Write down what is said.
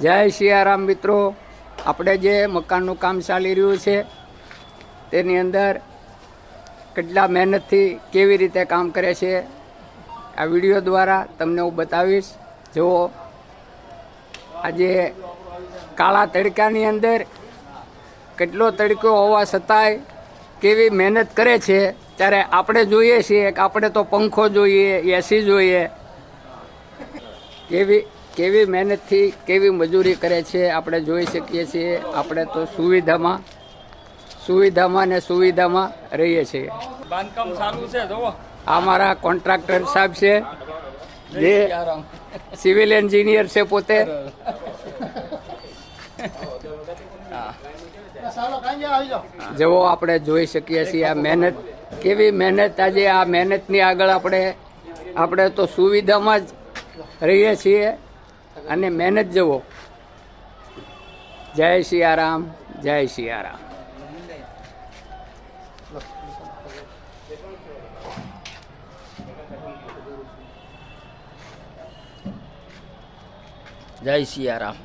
જય સિયારામ મિત્રો, આપણે જે મકાનનું કામ ચાલી રહ્યું છે તેની અંદર કેટલા મહેનતથી કેવી રીતે કામ કરે છે આ વિડીયો દ્વારા તમને હું બતાવીશ। જો આજે કાળા તડકાની અંદર કેટલો તડકો હોવા છતાંય કેવી મહેનત કરે છે, ત્યારે આપણે જોઈએ છીએ કે આપણે તો પંખો જોઈએ, એસી જોઈએ, કેવી મહેનતથી કેવી મજૂરી કરે છે આપણે જોઈ શકીએ છીએ। આપણે તો સુવિધામાં ને સુવિધામાં રહીએ છીએ। બાંધકામ ચાલુ છે જોવો। આ મારા કોન્ટ્રાક્ટર સાહેબ છે, જે સિવિલ એન્જિનિયર છે પોતે। જેવો આપણે જોઈ શકીએ છીએ આ મહેનત, કેવી મહેનત। આજે આ મહેનતની આગળ આપણે તો સુવિધામાં જ રહીએ છીએ અને મહેનત જુઓ। જય સિયારામ, જય સિયારામ। જય સિયારામ।